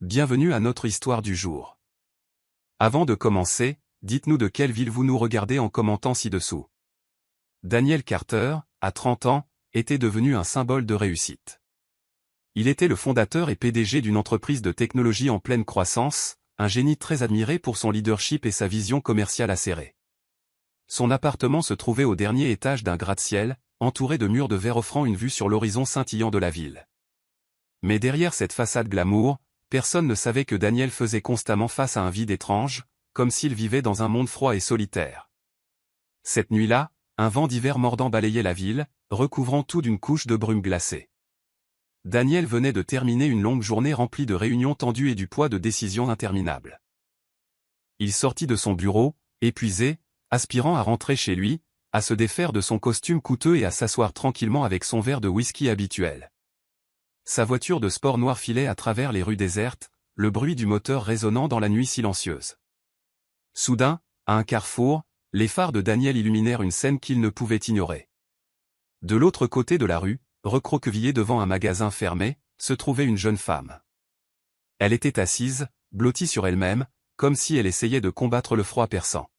Bienvenue à notre histoire du jour. Avant de commencer, dites-nous de quelle ville vous nous regardez en commentant ci-dessous. Daniel Carter, à 30 ans, était devenu un symbole de réussite. Il était le fondateur et PDG d'une entreprise de technologie en pleine croissance, un génie très admiré pour son leadership et sa vision commerciale acérée. Son appartement se trouvait au dernier étage d'un gratte-ciel, entouré de murs de verre offrant une vue sur l'horizon scintillant de la ville. Mais derrière cette façade glamour, personne ne savait que Daniel faisait constamment face à un vide étrange, comme s'il vivait dans un monde froid et solitaire. Cette nuit-là, un vent d'hiver mordant balayait la ville, recouvrant tout d'une couche de brume glacée. Daniel venait de terminer une longue journée remplie de réunions tendues et du poids de décisions interminables. Il sortit de son bureau, épuisé, aspirant à rentrer chez lui, à se défaire de son costume coûteux et à s'asseoir tranquillement avec son verre de whisky habituel. Sa voiture de sport noir filait à travers les rues désertes, le bruit du moteur résonnant dans la nuit silencieuse. Soudain, à un carrefour, les phares de Daniel illuminèrent une scène qu'il ne pouvait ignorer. De l'autre côté de la rue, recroquevillée devant un magasin fermé, se trouvait une jeune femme. Elle était assise, blottie sur elle-même, comme si elle essayait de combattre le froid perçant.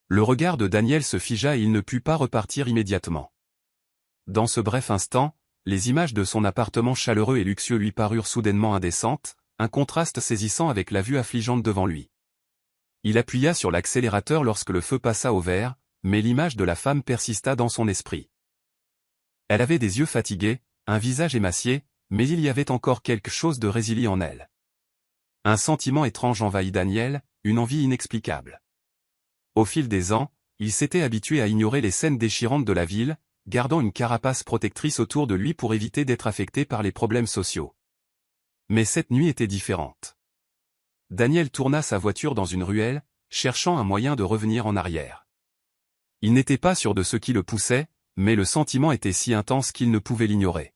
Le regard de Daniel se figea et il ne put pas repartir immédiatement. Dans ce bref instant, les images de son appartement chaleureux et luxueux lui parurent soudainement indécentes, un contraste saisissant avec la vue affligeante devant lui. Il appuya sur l'accélérateur lorsque le feu passa au vert, mais l'image de la femme persista dans son esprit. Elle avait des yeux fatigués, un visage émacié, mais il y avait encore quelque chose de résilient en elle. Un sentiment étrange envahit Daniel, une envie inexplicable. Au fil des ans, il s'était habitué à ignorer les scènes déchirantes de la ville, gardant une carapace protectrice autour de lui pour éviter d'être affecté par les problèmes sociaux. Mais cette nuit était différente. Daniel tourna sa voiture dans une ruelle, cherchant un moyen de revenir en arrière. Il n'était pas sûr de ce qui le poussait, mais le sentiment était si intense qu'il ne pouvait l'ignorer.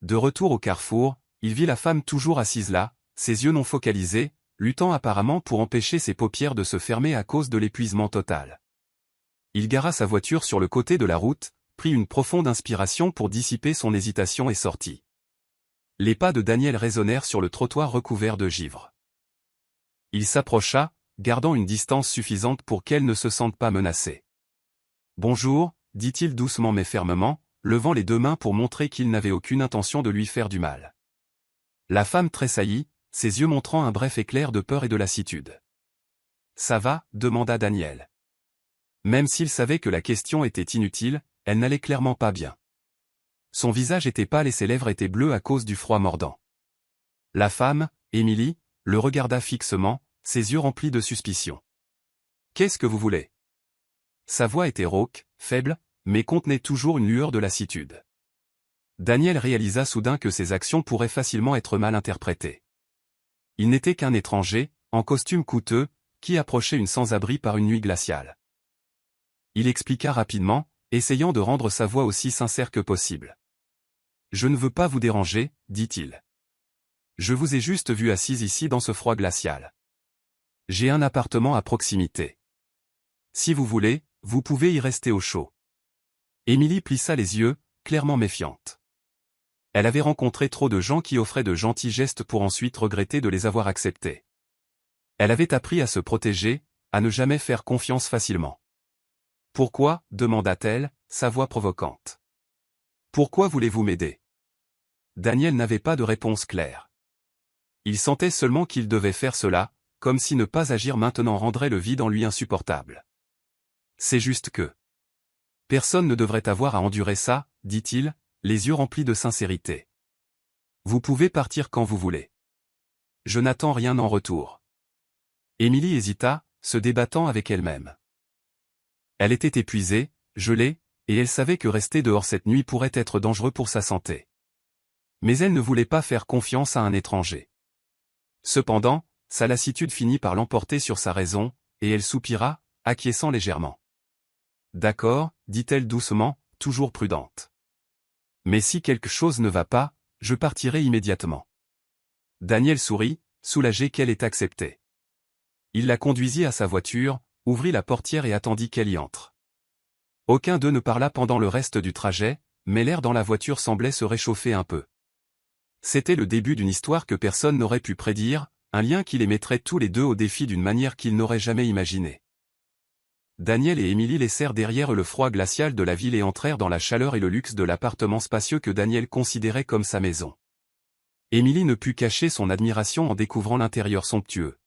De retour au carrefour, il vit la femme toujours assise là, ses yeux non focalisés, luttant apparemment pour empêcher ses paupières de se fermer à cause de l'épuisement total. Il gara sa voiture sur le côté de la route, prit une profonde inspiration pour dissiper son hésitation et sortit. Les pas de Daniel résonnèrent sur le trottoir recouvert de givre. Il s'approcha, gardant une distance suffisante pour qu'elle ne se sente pas menacée. « Bonjour », dit-il doucement mais fermement, levant les deux mains pour montrer qu'il n'avait aucune intention de lui faire du mal. La femme tressaillit, ses yeux montrant un bref éclair de peur et de lassitude. « Ça va ?» demanda Daniel. Même s'il savait que la question était inutile, elle n'allait clairement pas bien. Son visage était pâle et ses lèvres étaient bleues à cause du froid mordant. La femme, Émilie, le regarda fixement, ses yeux remplis de suspicion. « Qu'est-ce que vous voulez ?» Sa voix était rauque, faible, mais contenait toujours une lueur de lassitude. Daniel réalisa soudain que ses actions pourraient facilement être mal interprétées. Il n'était qu'un étranger, en costume coûteux, qui approchait une sans-abri par une nuit glaciale. Il expliqua rapidement, essayant de rendre sa voix aussi sincère que possible. « Je ne veux pas vous déranger, dit-il. Je vous ai juste vu assise ici dans ce froid glacial. J'ai un appartement à proximité. Si vous voulez, vous pouvez y rester au chaud. » Émilie plissa les yeux, clairement méfiante. Elle avait rencontré trop de gens qui offraient de gentils gestes pour ensuite regretter de les avoir acceptés. Elle avait appris à se protéger, à ne jamais faire confiance facilement. « Pourquoi ?» demanda-t-elle, sa voix provocante. « Pourquoi voulez-vous m'aider ?» Daniel n'avait pas de réponse claire. Il sentait seulement qu'il devait faire cela, comme si ne pas agir maintenant rendrait le vide en lui insupportable. « C'est juste que... Personne ne devrait avoir à endurer ça, dit-il, les yeux remplis de sincérité. Vous pouvez partir quand vous voulez. Je n'attends rien en retour. » Émilie hésita, se débattant avec elle-même. Elle était épuisée, gelée, et elle savait que rester dehors cette nuit pourrait être dangereux pour sa santé. Mais elle ne voulait pas faire confiance à un étranger. Cependant, sa lassitude finit par l'emporter sur sa raison, et elle soupira, acquiesçant légèrement. « D'accord, dit-elle doucement, toujours prudente. Mais si quelque chose ne va pas, je partirai immédiatement. » Daniel sourit, soulagé qu'elle ait accepté. Il la conduisit à sa voiture, ouvrit la portière et attendit qu'elle y entre. Aucun d'eux ne parla pendant le reste du trajet, mais l'air dans la voiture semblait se réchauffer un peu. C'était le début d'une histoire que personne n'aurait pu prédire, un lien qui les mettrait tous les deux au défi d'une manière qu'ils n'auraient jamais imaginée. Daniel et Emily laissèrent derrière eux le froid glacial de la ville et entrèrent dans la chaleur et le luxe de l'appartement spacieux que Daniel considérait comme sa maison. Emily ne put cacher son admiration en découvrant l'intérieur somptueux.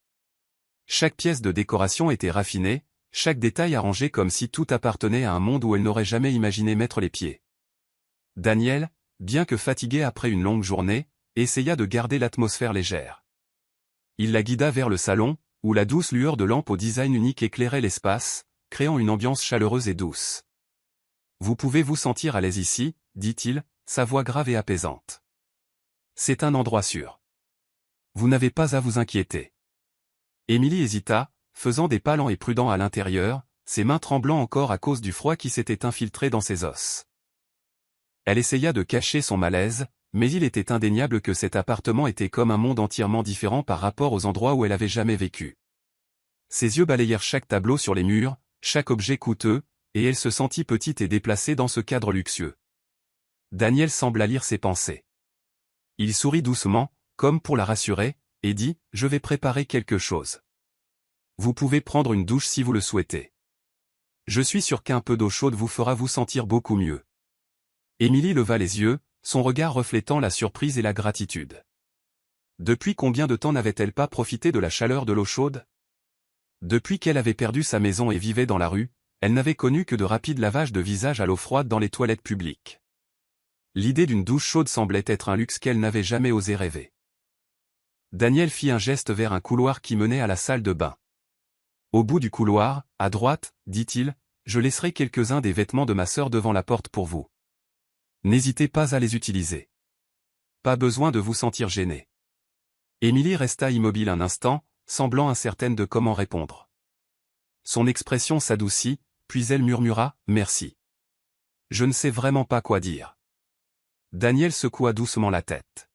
Chaque pièce de décoration était raffinée, chaque détail arrangé comme si tout appartenait à un monde où elle n'aurait jamais imaginé mettre les pieds. Daniel, bien que fatigué après une longue journée, essaya de garder l'atmosphère légère. Il la guida vers le salon, où la douce lueur de lampe au design unique éclairait l'espace, créant une ambiance chaleureuse et douce. « Vous pouvez vous sentir à l'aise ici, » dit-il, sa voix grave et apaisante. « C'est un endroit sûr. Vous n'avez pas à vous inquiéter. » Emily hésita, faisant des pas lents et prudents à l'intérieur, ses mains tremblant encore à cause du froid qui s'était infiltré dans ses os. Elle essaya de cacher son malaise, mais il était indéniable que cet appartement était comme un monde entièrement différent par rapport aux endroits où elle avait jamais vécu. Ses yeux balayèrent chaque tableau sur les murs, chaque objet coûteux, et elle se sentit petite et déplacée dans ce cadre luxueux. Daniel sembla lire ses pensées. Il sourit doucement, comme pour la rassurer, et dit « Je vais préparer quelque chose. Vous pouvez prendre une douche si vous le souhaitez. Je suis sûr qu'un peu d'eau chaude vous fera vous sentir beaucoup mieux. » Emily leva les yeux, son regard reflétant la surprise et la gratitude. Depuis combien de temps n'avait-elle pas profité de la chaleur de l'eau chaude? Depuis qu'elle avait perdu sa maison et vivait dans la rue, elle n'avait connu que de rapides lavages de visage à l'eau froide dans les toilettes publiques. L'idée d'une douche chaude semblait être un luxe qu'elle n'avait jamais osé rêver. Daniel fit un geste vers un couloir qui menait à la salle de bain. Au bout du couloir, à droite, dit-il, je laisserai quelques-uns des vêtements de ma sœur devant la porte pour vous. N'hésitez pas à les utiliser. Pas besoin de vous sentir gêné. Emily resta immobile un instant, semblant incertaine de comment répondre. Son expression s'adoucit, puis elle murmura « Merci. Je ne sais vraiment pas quoi dire. » Daniel secoua doucement la tête.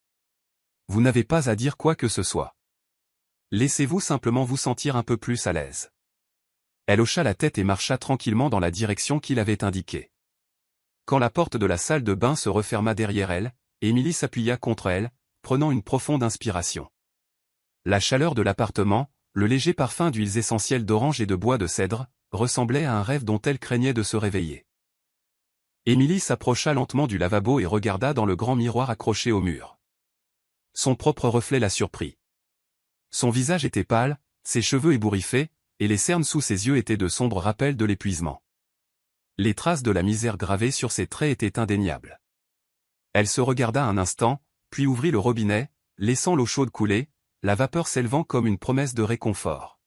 Vous n'avez pas à dire quoi que ce soit. Laissez-vous simplement vous sentir un peu plus à l'aise. Elle hocha la tête et marcha tranquillement dans la direction qu'il avait indiquée. Quand la porte de la salle de bain se referma derrière elle, Emily s'appuya contre elle, prenant une profonde inspiration. La chaleur de l'appartement, le léger parfum d'huiles essentielles d'orange et de bois de cèdre, ressemblait à un rêve dont elle craignait de se réveiller. Emily s'approcha lentement du lavabo et regarda dans le grand miroir accroché au mur. Son propre reflet la surprit. Son visage était pâle, ses cheveux ébouriffés, et les cernes sous ses yeux étaient de sombres rappels de l'épuisement. Les traces de la misère gravées sur ses traits étaient indéniables. Elle se regarda un instant, puis ouvrit le robinet, laissant l'eau chaude couler, la vapeur s'élevant comme une promesse de réconfort.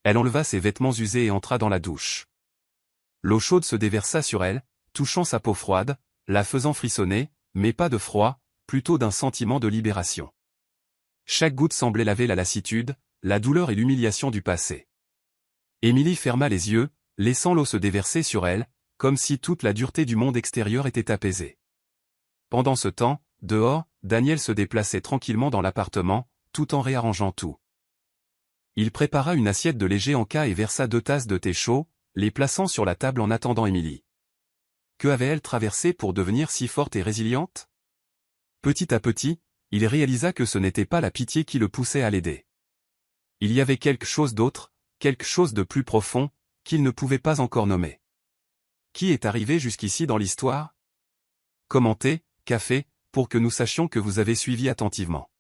Elle enleva ses vêtements usés et entra dans la douche. L'eau chaude se déversa sur elle, touchant sa peau froide, la faisant frissonner, mais pas de froid, plutôt d'un sentiment de libération. Chaque goutte semblait laver la lassitude, la douleur et l'humiliation du passé. Emily ferma les yeux, laissant l'eau se déverser sur elle, comme si toute la dureté du monde extérieur était apaisée. Pendant ce temps, dehors, Daniel se déplaçait tranquillement dans l'appartement, tout en réarrangeant tout. Il prépara une assiette de léger encas et versa 2 tasses de thé chaud, les plaçant sur la table en attendant Emily. Que avait-elle traversé pour devenir si forte et résiliente? Petit à petit, il réalisa que ce n'était pas la pitié qui le poussait à l'aider. Il y avait quelque chose d'autre, quelque chose de plus profond, qu'il ne pouvait pas encore nommer. Qui est arrivé jusqu'ici dans l'histoire? Commentez, café, pour que nous sachions que vous avez suivi attentivement.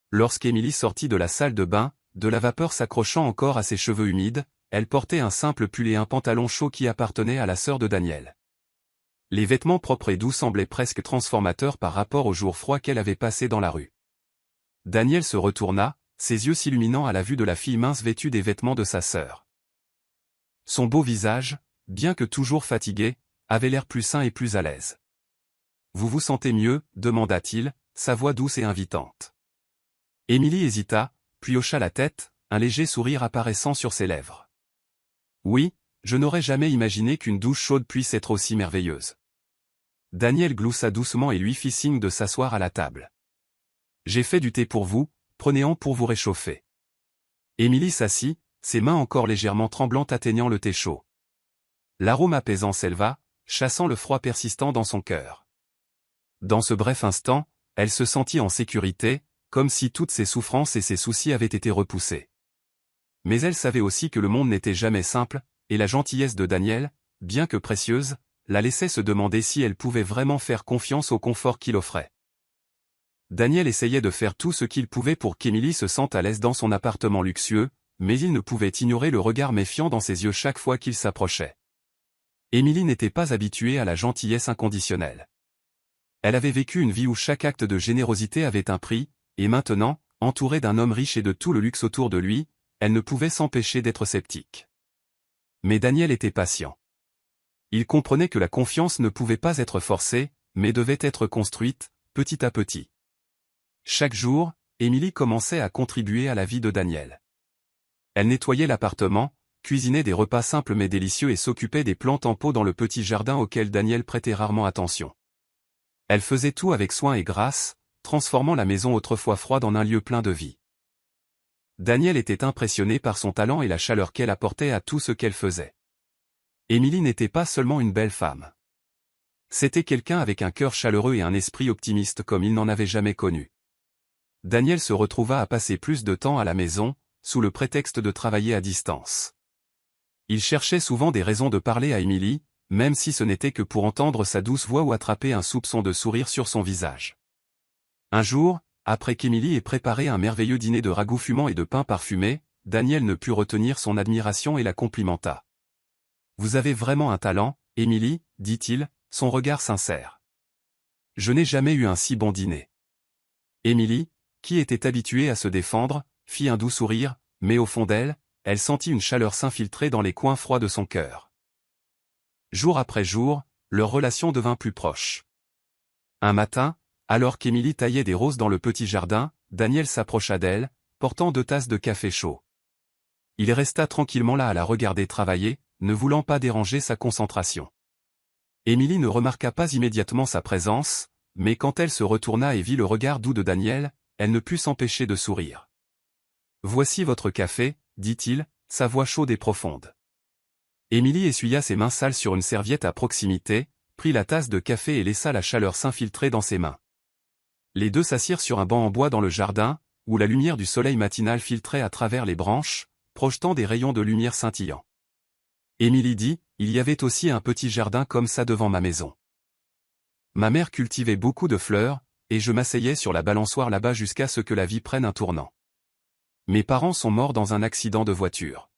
Lorsqu'Emily sortit de la salle de bain, de la vapeur s'accrochant encore à ses cheveux humides, elle portait un simple pull et un pantalon chaud qui appartenaient à la sœur de Daniel. Les vêtements propres et doux semblaient presque transformateurs par rapport au jour froid qu'elle avait passé dans la rue. Daniel se retourna, ses yeux s'illuminant à la vue de la fille mince vêtue des vêtements de sa sœur. Son beau visage, bien que toujours fatigué, avait l'air plus sain et plus à l'aise. « Vous vous sentez mieux ?» demanda-t-il, sa voix douce et invitante. Emily hésita, puis hocha la tête, un léger sourire apparaissant sur ses lèvres. « Oui, je n'aurais jamais imaginé qu'une douche chaude puisse être aussi merveilleuse. » Daniel gloussa doucement et lui fit signe de s'asseoir à la table. « J'ai fait du thé pour vous, prenez-en pour vous réchauffer. » Emily s'assit, ses mains encore légèrement tremblantes atteignant le thé chaud. L'arôme apaisant s'éleva, chassant le froid persistant dans son cœur. Dans ce bref instant, elle se sentit en sécurité, comme si toutes ses souffrances et ses soucis avaient été repoussés. Mais elle savait aussi que le monde n'était jamais simple, et la gentillesse de Daniel, bien que précieuse, la laissait se demander si elle pouvait vraiment faire confiance au confort qu'il offrait. Daniel essayait de faire tout ce qu'il pouvait pour qu'Emily se sente à l'aise dans son appartement luxueux, mais il ne pouvait ignorer le regard méfiant dans ses yeux chaque fois qu'il s'approchait. Emily n'était pas habituée à la gentillesse inconditionnelle. Elle avait vécu une vie où chaque acte de générosité avait un prix, et maintenant, entourée d'un homme riche et de tout le luxe autour de lui, elle ne pouvait s'empêcher d'être sceptique. Mais Daniel était patient. Il comprenait que la confiance ne pouvait pas être forcée, mais devait être construite, petit à petit. Chaque jour, Emily commençait à contribuer à la vie de Daniel. Elle nettoyait l'appartement, cuisinait des repas simples mais délicieux et s'occupait des plantes en pot dans le petit jardin auquel Daniel prêtait rarement attention. Elle faisait tout avec soin et grâce, transformant la maison autrefois froide en un lieu plein de vie. Daniel était impressionné par son talent et la chaleur qu'elle apportait à tout ce qu'elle faisait. Emily n'était pas seulement une belle femme. C'était quelqu'un avec un cœur chaleureux et un esprit optimiste comme il n'en avait jamais connu. Daniel se retrouva à passer plus de temps à la maison, sous le prétexte de travailler à distance. Il cherchait souvent des raisons de parler à Emily, même si ce n'était que pour entendre sa douce voix ou attraper un soupçon de sourire sur son visage. Un jour, après qu'Emily ait préparé un merveilleux dîner de ragoût fumant et de pain parfumé, Daniel ne put retenir son admiration et la complimenta. « Vous avez vraiment un talent, Emily, dit-il, son regard sincère. Je n'ai jamais eu un si bon dîner. » Emily, qui était habituée à se défendre, fit un doux sourire, mais au fond d'elle, elle sentit une chaleur s'infiltrer dans les coins froids de son cœur. Jour après jour, leur relation devint plus proche. Un matin, alors qu'Emily taillait des roses dans le petit jardin, Daniel s'approcha d'elle, portant 2 tasses de café chaud. Il resta tranquillement là à la regarder travailler, ne voulant pas déranger sa concentration. Emily ne remarqua pas immédiatement sa présence, mais quand elle se retourna et vit le regard doux de Daniel, elle ne put s'empêcher de sourire. « Voici votre café, » dit-il, sa voix chaude et profonde. Emily essuya ses mains sales sur une serviette à proximité, prit la tasse de café et laissa la chaleur s'infiltrer dans ses mains. Les deux s'assirent sur un banc en bois dans le jardin, où la lumière du soleil matinal filtrait à travers les branches, projetant des rayons de lumière scintillants. Emily dit, « Il y avait aussi un petit jardin comme ça devant ma maison. Ma mère cultivait beaucoup de fleurs, et je m'asseyais sur la balançoire là-bas jusqu'à ce que la vie prenne un tournant. Mes parents sont morts dans un accident de voiture.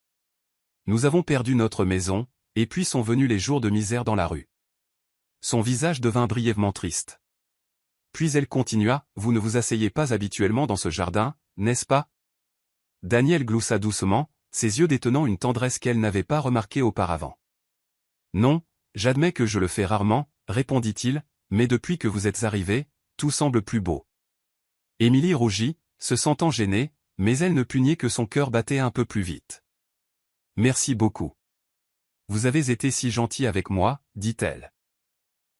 Nous avons perdu notre maison, et puis sont venus les jours de misère dans la rue. » Son visage devint brièvement triste. Puis elle continua, « Vous ne vous asseyez pas habituellement dans ce jardin, n'est-ce pas ?» Daniel gloussa doucement, ses yeux détenant une tendresse qu'elle n'avait pas remarquée auparavant. « Non, j'admets que je le fais rarement, » répondit-il, « mais depuis que vous êtes arrivé, tout semble plus beau. » Emily rougit, se sentant gênée, mais elle ne put nier que son cœur battait un peu plus vite. « Merci beaucoup. Vous avez été si gentil avec moi, » dit-elle.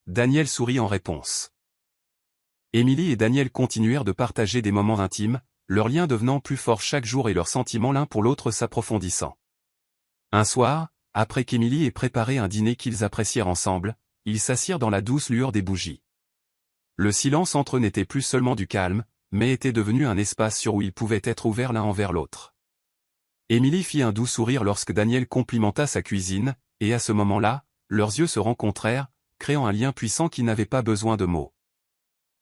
Daniel sourit en réponse. Emily et Daniel continuèrent de partager des moments intimes, leur lien devenant plus fort chaque jour et leurs sentiments l'un pour l'autre s'approfondissant. Un soir, après qu'Emily ait préparé un dîner qu'ils apprécièrent ensemble, ils s'assirent dans la douce lueur des bougies. Le silence entre eux n'était plus seulement du calme, mais était devenu un espace sur où ils pouvaient être ouverts l'un envers l'autre. Emily fit un doux sourire lorsque Daniel complimenta sa cuisine, et à ce moment-là, leurs yeux se rencontrèrent, créant un lien puissant qui n'avait pas besoin de mots.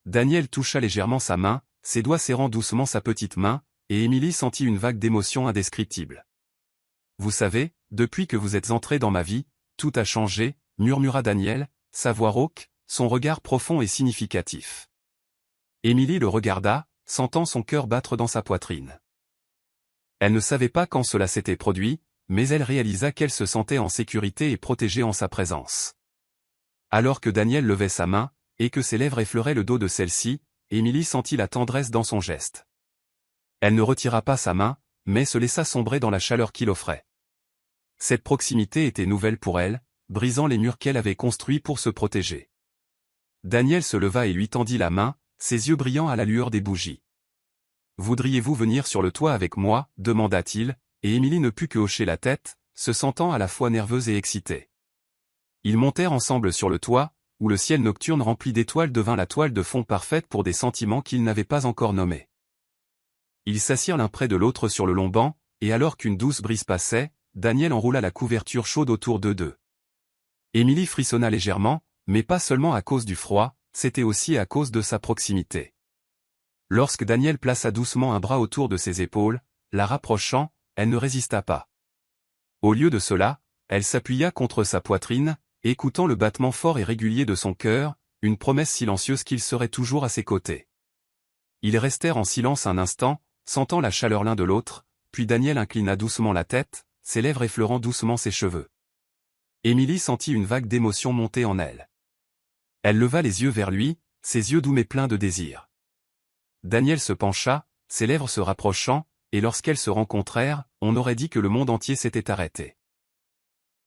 Daniel toucha légèrement sa main, ses doigts serrant doucement sa petite main, et Emily sentit une vague d'émotion indescriptible. « Vous savez, depuis que vous êtes entré dans ma vie, tout a changé, » murmura Daniel, sa voix rauque, son regard profond et significatif. Emily le regarda, sentant son cœur battre dans sa poitrine. Elle ne savait pas quand cela s'était produit, mais elle réalisa qu'elle se sentait en sécurité et protégée en sa présence. Alors que Daniel levait sa main, et que ses lèvres effleuraient le dos de celle-ci, Emily sentit la tendresse dans son geste. Elle ne retira pas sa main, mais se laissa sombrer dans la chaleur qu'il offrait. Cette proximité était nouvelle pour elle, brisant les murs qu'elle avait construits pour se protéger. Daniel se leva et lui tendit la main, ses yeux brillant à la lueur des bougies. « Voudriez-vous venir sur le toit avec moi ?» demanda-t-il, et Emily ne put que hocher la tête, se sentant à la fois nerveuse et excitée. Ils montèrent ensemble sur le toit, où le ciel nocturne rempli d'étoiles devint la toile de fond parfaite pour des sentiments qu'ils n'avaient pas encore nommés. Ils s'assirent l'un près de l'autre sur le long banc, et alors qu'une douce brise passait, Daniel enroula la couverture chaude autour d'eux deux. Émilie frissonna légèrement, mais pas seulement à cause du froid, c'était aussi à cause de sa proximité. Lorsque Daniel plaça doucement un bras autour de ses épaules, la rapprochant, elle ne résista pas. Au lieu de cela, elle s'appuya contre sa poitrine, écoutant le battement fort et régulier de son cœur, une promesse silencieuse qu'il serait toujours à ses côtés. Ils restèrent en silence un instant, sentant la chaleur l'un de l'autre, puis Daniel inclina doucement la tête, ses lèvres effleurant doucement ses cheveux. Émilie sentit une vague d'émotion monter en elle. Elle leva les yeux vers lui, ses yeux doux mais pleins de désir. Daniel se pencha, ses lèvres se rapprochant, et lorsqu'elles se rencontrèrent, on aurait dit que le monde entier s'était arrêté.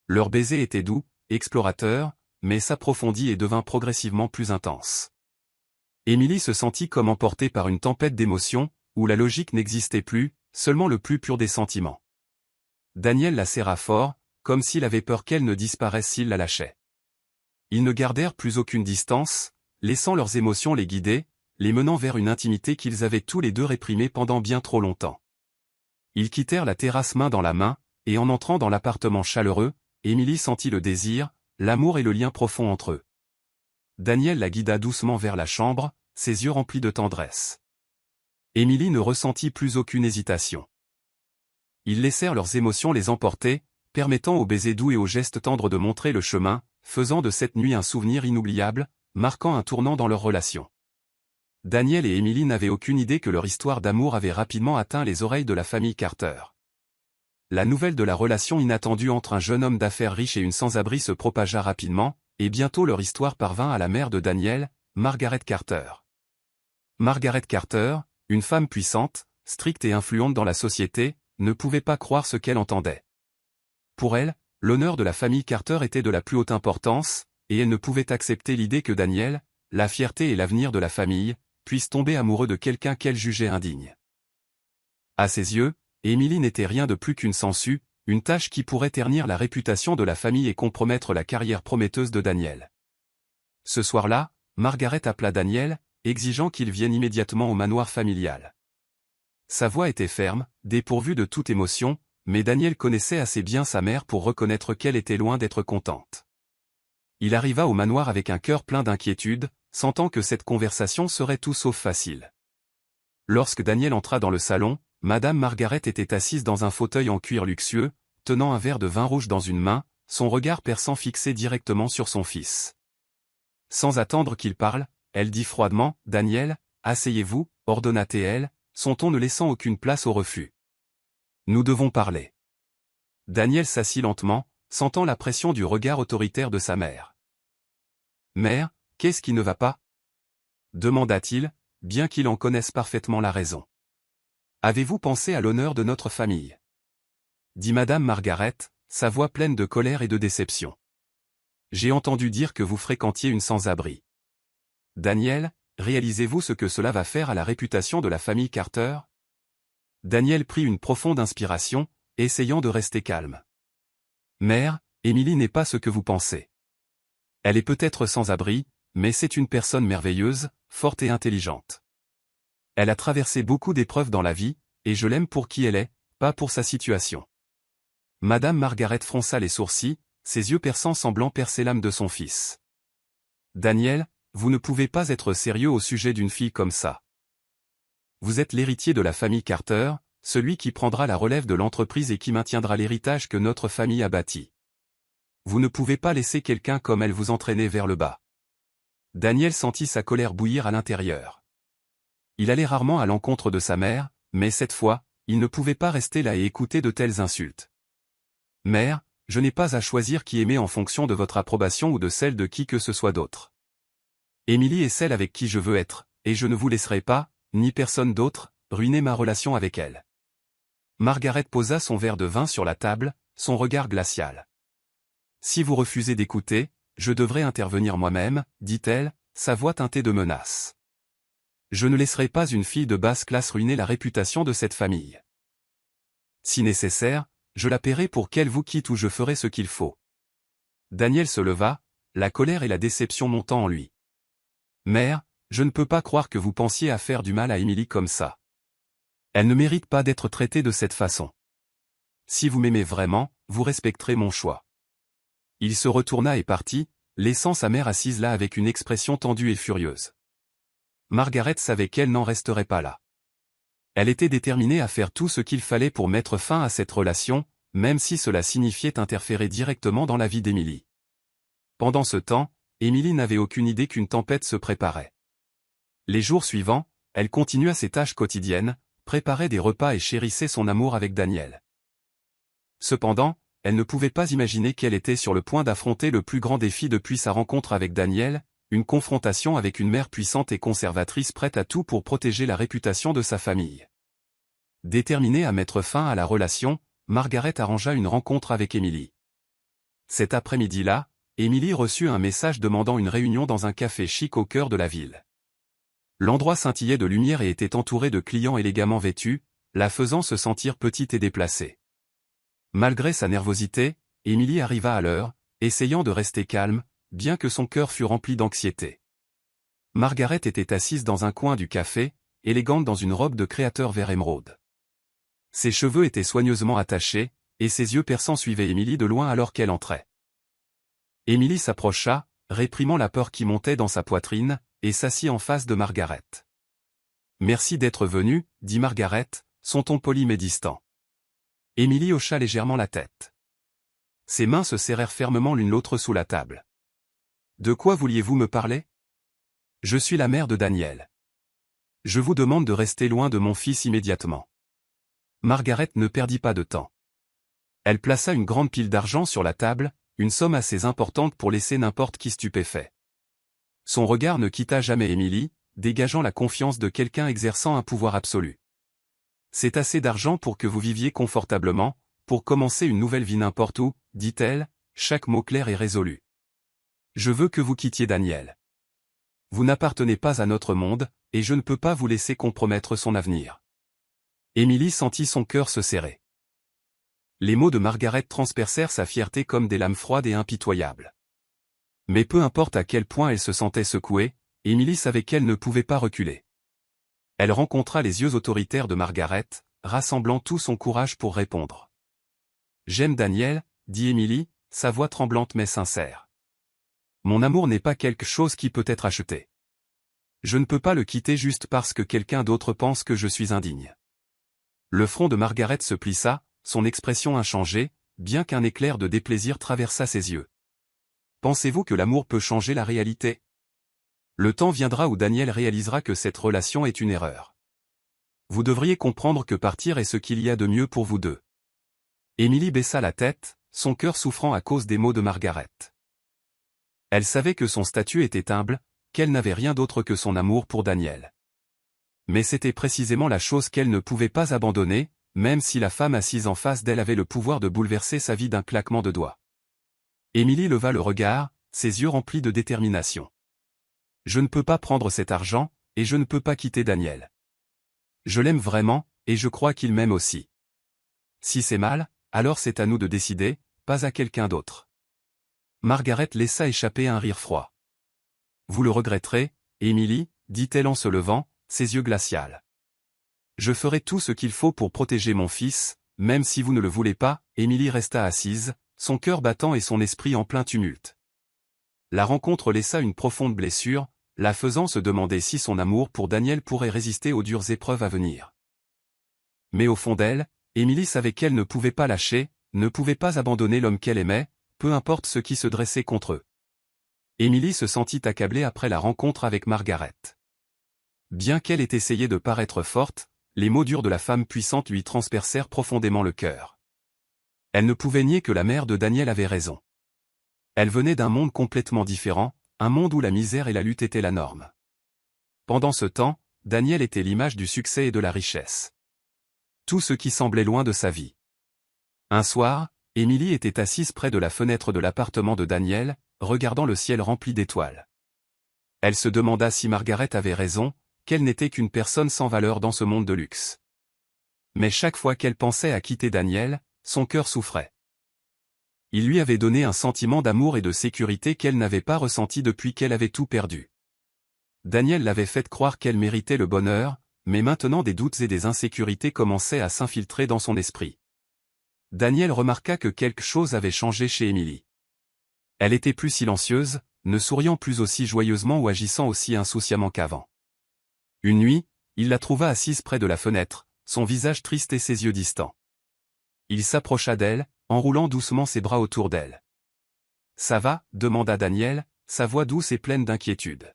Leur baiser était doux, explorateur, mais s'approfondit et devint progressivement plus intense. Émilie se sentit comme emportée par une tempête d'émotions, où la logique n'existait plus, seulement le plus pur des sentiments. Daniel la serra fort, comme s'il avait peur qu'elle ne disparaisse s'il la lâchait. Ils ne gardèrent plus aucune distance, laissant leurs émotions les guider, les menant vers une intimité qu'ils avaient tous les deux réprimée pendant bien trop longtemps. Ils quittèrent la terrasse main dans la main, et en entrant dans l'appartement chaleureux, Émilie sentit le désir, l'amour et le lien profond entre eux. Daniel la guida doucement vers la chambre, ses yeux remplis de tendresse. Émilie ne ressentit plus aucune hésitation. Ils laissèrent leurs émotions les emporter, permettant aux baisers doux et aux gestes tendres de montrer le chemin, faisant de cette nuit un souvenir inoubliable, marquant un tournant dans leur relation. Daniel et Émilie n'avaient aucune idée que leur histoire d'amour avait rapidement atteint les oreilles de la famille Carter. La nouvelle de la relation inattendue entre un jeune homme d'affaires riche et une sans-abri se propagea rapidement, et bientôt leur histoire parvint à la mère de Daniel, Margaret Carter. Margaret Carter, une femme puissante, stricte et influente dans la société, ne pouvait pas croire ce qu'elle entendait. Pour elle, l'honneur de la famille Carter était de la plus haute importance, et elle ne pouvait accepter l'idée que Daniel, la fierté et l'avenir de la famille, puisse tomber amoureux de quelqu'un qu'elle jugeait indigne. À ses yeux, Émilie n'était rien de plus qu'une sangsue, une tâche qui pourrait ternir la réputation de la famille et compromettre la carrière prometteuse de Daniel. Ce soir-là, Margaret appela Daniel, exigeant qu'il vienne immédiatement au manoir familial. Sa voix était ferme, dépourvue de toute émotion, mais Daniel connaissait assez bien sa mère pour reconnaître qu'elle était loin d'être contente. Il arriva au manoir avec un cœur plein d'inquiétude, sentant que cette conversation serait tout sauf facile. Lorsque Daniel entra dans le salon, Madame Margaret était assise dans un fauteuil en cuir luxueux, tenant un verre de vin rouge dans une main, son regard perçant fixé directement sur son fils. Sans attendre qu'il parle, elle dit froidement, « Daniel, asseyez-vous », ordonna-t-elle, son ton ne laissant aucune place au refus. « Nous devons parler. » Daniel s'assit lentement, sentant la pression du regard autoritaire de sa mère. « Mère, qu'est-ce qui ne va pas ?» demanda-t-il, bien qu'il en connaisse parfaitement la raison. « Avez-vous pensé à l'honneur de notre famille ?» dit Madame Margaret, sa voix pleine de colère et de déception. « J'ai entendu dire que vous fréquentiez une sans-abri. Daniel, réalisez-vous ce que cela va faire à la réputation de la famille Carter ?» Daniel prit une profonde inspiration, essayant de rester calme. « Mère, Émilie n'est pas ce que vous pensez. Elle est peut-être sans abri, mais c'est une personne merveilleuse, forte et intelligente. Elle a traversé beaucoup d'épreuves dans la vie, et je l'aime pour qui elle est, pas pour sa situation. » Madame Margaret fronça les sourcils, ses yeux perçants semblant percer l'âme de son fils. « Daniel, vous ne pouvez pas être sérieux au sujet d'une fille comme ça. Vous êtes l'héritier de la famille Carter, celui qui prendra la relève de l'entreprise et qui maintiendra l'héritage que notre famille a bâti. Vous ne pouvez pas laisser quelqu'un comme elle vous entraîner vers le bas. » Daniel sentit sa colère bouillir à l'intérieur. Il allait rarement à l'encontre de sa mère, mais cette fois, il ne pouvait pas rester là et écouter de telles insultes. « Mère, je n'ai pas à choisir qui aimer en fonction de votre approbation ou de celle de qui que ce soit d'autre. Émilie est celle avec qui je veux être, et je ne vous laisserai pas, ni personne d'autre, ruiner ma relation avec elle. » Margaret posa son verre de vin sur la table, son regard glacial. « Si vous refusez d'écouter, je devrais intervenir moi-même, dit-elle, sa voix teintée de menace. Je ne laisserai pas une fille de basse classe ruiner la réputation de cette famille. Si nécessaire, je la paierai pour qu'elle vous quitte ou je ferai ce qu'il faut. » Daniel se leva, la colère et la déception montant en lui. Mère, je ne peux pas croire que vous pensiez à faire du mal à Émilie comme ça. Elle ne mérite pas d'être traitée de cette façon. Si vous m'aimez vraiment, vous respecterez mon choix. Il se retourna et partit, laissant sa mère assise là avec une expression tendue et furieuse. Margaret savait qu'elle n'en resterait pas là. Elle était déterminée à faire tout ce qu'il fallait pour mettre fin à cette relation, même si cela signifiait interférer directement dans la vie d'Émilie. Pendant ce temps, Émilie n'avait aucune idée qu'une tempête se préparait. Les jours suivants, elle continua ses tâches quotidiennes, préparait des repas et chérissait son amour avec Daniel. Cependant, elle ne pouvait pas imaginer qu'elle était sur le point d'affronter le plus grand défi depuis sa rencontre avec Daniel, une confrontation avec une mère puissante et conservatrice prête à tout pour protéger la réputation de sa famille. Déterminée à mettre fin à la relation, Margaret arrangea une rencontre avec Émilie. Cet après-midi-là, Émilie reçut un message demandant une réunion dans un café chic au cœur de la ville. L'endroit scintillait de lumière et était entouré de clients élégamment vêtus, la faisant se sentir petite et déplacée. Malgré sa nervosité, Émilie arriva à l'heure, essayant de rester calme, bien que son cœur fût rempli d'anxiété. Margaret était assise dans un coin du café, élégante dans une robe de créateur vert émeraude. Ses cheveux étaient soigneusement attachés, et ses yeux perçants suivaient Émilie de loin alors qu'elle entrait. Émilie s'approcha, réprimant la peur qui montait dans sa poitrine, et s'assit en face de Margaret. « Merci d'être venue, dit Margaret, son ton poli mais distant. Émilie hocha légèrement la tête. Ses mains se serrèrent fermement l'une l'autre sous la table. « De quoi vouliez-vous me parler ? Je suis la mère de Daniel. Je vous demande de rester loin de mon fils immédiatement. » Margaret ne perdit pas de temps. Elle plaça une grande pile d'argent sur la table, une somme assez importante pour laisser n'importe qui stupéfait. Son regard ne quitta jamais Émilie, dégageant la confiance de quelqu'un exerçant un pouvoir absolu. « C'est assez d'argent pour que vous viviez confortablement, pour commencer une nouvelle vie n'importe où, dit-elle, chaque mot clair et résolu. Je veux que vous quittiez Daniel. Vous n'appartenez pas à notre monde, et je ne peux pas vous laisser compromettre son avenir. » Émilie sentit son cœur se serrer. Les mots de Margaret transpercèrent sa fierté comme des lames froides et impitoyables. Mais peu importe à quel point elle se sentait secouée, Émilie savait qu'elle ne pouvait pas reculer. Elle rencontra les yeux autoritaires de Margaret, rassemblant tout son courage pour répondre. « J'aime Daniel, » dit Émilie, sa voix tremblante mais sincère. « Mon amour n'est pas quelque chose qui peut être acheté. Je ne peux pas le quitter juste parce que quelqu'un d'autre pense que je suis indigne. » Le front de Margaret se plissa, son expression inchangée, bien qu'un éclair de déplaisir traversât ses yeux. « Pensez-vous que l'amour peut changer la réalité ? Le temps viendra où Daniel réalisera que cette relation est une erreur. Vous devriez comprendre que partir est ce qu'il y a de mieux pour vous deux. » Émilie baissa la tête, son cœur souffrant à cause des mots de Margaret. Elle savait que son statut était humble, qu'elle n'avait rien d'autre que son amour pour Daniel. Mais c'était précisément la chose qu'elle ne pouvait pas abandonner, même si la femme assise en face d'elle avait le pouvoir de bouleverser sa vie d'un claquement de doigts. Émilie leva le regard, ses yeux remplis de détermination. « Je ne peux pas prendre cet argent, et je ne peux pas quitter Daniel. Je l'aime vraiment, et je crois qu'il m'aime aussi. Si c'est mal, alors c'est à nous de décider, pas à quelqu'un d'autre. » Margaret laissa échapper un rire froid. « Vous le regretterez, Émilie, » dit-elle en se levant, ses yeux glacials. « Je ferai tout ce qu'il faut pour protéger mon fils, même si vous ne le voulez pas. » Émilie resta assise, son cœur battant et son esprit en plein tumulte. La rencontre laissa une profonde blessure, la faisant se demander si son amour pour Daniel pourrait résister aux dures épreuves à venir. Mais au fond d'elle, Émilie savait qu'elle ne pouvait pas lâcher, ne pouvait pas abandonner l'homme qu'elle aimait, peu importe ce qui se dressait contre eux. Émilie se sentit accablée après la rencontre avec Margaret. Bien qu'elle ait essayé de paraître forte, les mots durs de la femme puissante lui transpercèrent profondément le cœur. Elle ne pouvait nier que la mère de Daniel avait raison. Elle venait d'un monde complètement différent, un monde où la misère et la lutte étaient la norme. Pendant ce temps, Daniel était l'image du succès et de la richesse. Tout ce qui semblait loin de sa vie. Un soir, Émilie était assise près de la fenêtre de l'appartement de Daniel, regardant le ciel rempli d'étoiles. Elle se demanda si Margaret avait raison, qu'elle n'était qu'une personne sans valeur dans ce monde de luxe. Mais chaque fois qu'elle pensait à quitter Daniel, son cœur souffrait. Il lui avait donné un sentiment d'amour et de sécurité qu'elle n'avait pas ressenti depuis qu'elle avait tout perdu. Daniel l'avait fait croire qu'elle méritait le bonheur, mais maintenant des doutes et des insécurités commençaient à s'infiltrer dans son esprit. Daniel remarqua que quelque chose avait changé chez Émilie. Elle était plus silencieuse, ne souriant plus aussi joyeusement ou agissant aussi insouciamment qu'avant. Une nuit, il la trouva assise près de la fenêtre, son visage triste et ses yeux distants. Il s'approcha d'elle, enroulant doucement ses bras autour d'elle. « Ça va ?» demanda Daniel, sa voix douce et pleine d'inquiétude.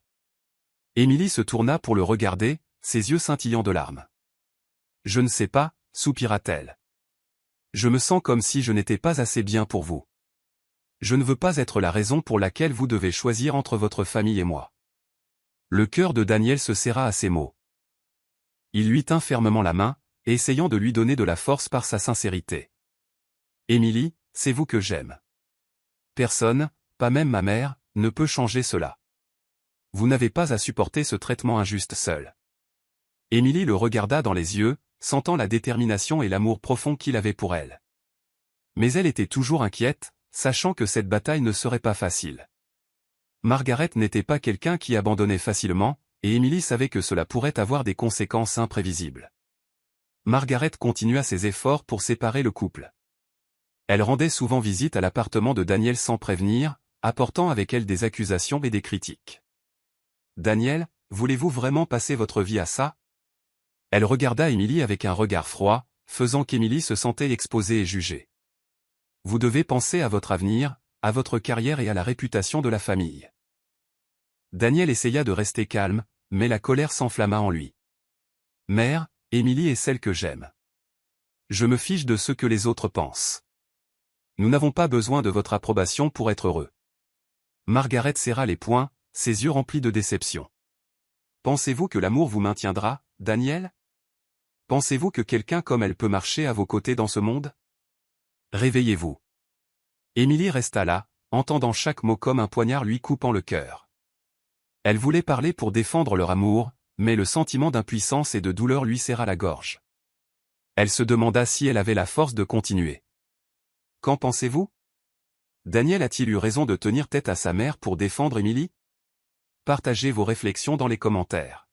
Émilie se tourna pour le regarder, ses yeux scintillant de larmes. « Je ne sais pas » soupira-t-elle. « Je me sens comme si je n'étais pas assez bien pour vous. Je ne veux pas être la raison pour laquelle vous devez choisir entre votre famille et moi. » Le cœur de Daniel se serra à ces mots. Il lui tint fermement la main, essayant de lui donner de la force par sa sincérité. « Émilie, c'est vous que j'aime. Personne, pas même ma mère, ne peut changer cela. Vous n'avez pas à supporter ce traitement injuste seul. » Émilie le regarda dans les yeux, sentant la détermination et l'amour profond qu'il avait pour elle. Mais elle était toujours inquiète, sachant que cette bataille ne serait pas facile. Margaret n'était pas quelqu'un qui abandonnait facilement, et Émilie savait que cela pourrait avoir des conséquences imprévisibles. Margaret continua ses efforts pour séparer le couple. Elle rendait souvent visite à l'appartement de Daniel sans prévenir, apportant avec elle des accusations et des critiques. « Daniel, voulez-vous vraiment passer votre vie à ça ?» Elle regarda Émilie avec un regard froid, faisant qu'Émilie se sentait exposée et jugée. « Vous devez penser à votre avenir, à votre carrière et à la réputation de la famille. » Daniel essaya de rester calme, mais la colère s'enflamma en lui. « Mère, Émilie est celle que j'aime. Je me fiche de ce que les autres pensent. Nous n'avons pas besoin de votre approbation pour être heureux. » Margaret serra les poings, ses yeux remplis de déception. « Pensez-vous que l'amour vous maintiendra, Daniel? Pensez-vous que quelqu'un comme elle peut marcher à vos côtés dans ce monde? Réveillez-vous. » Émilie resta là, entendant chaque mot comme un poignard lui coupant le cœur. Elle voulait parler pour défendre leur amour, mais le sentiment d'impuissance et de douleur lui serra la gorge. Elle se demanda si elle avait la force de continuer. « Qu'en pensez-vous? Daniel a-t-il eu raison de tenir tête à sa mère pour défendre Émilie? Partagez vos réflexions dans les commentaires. »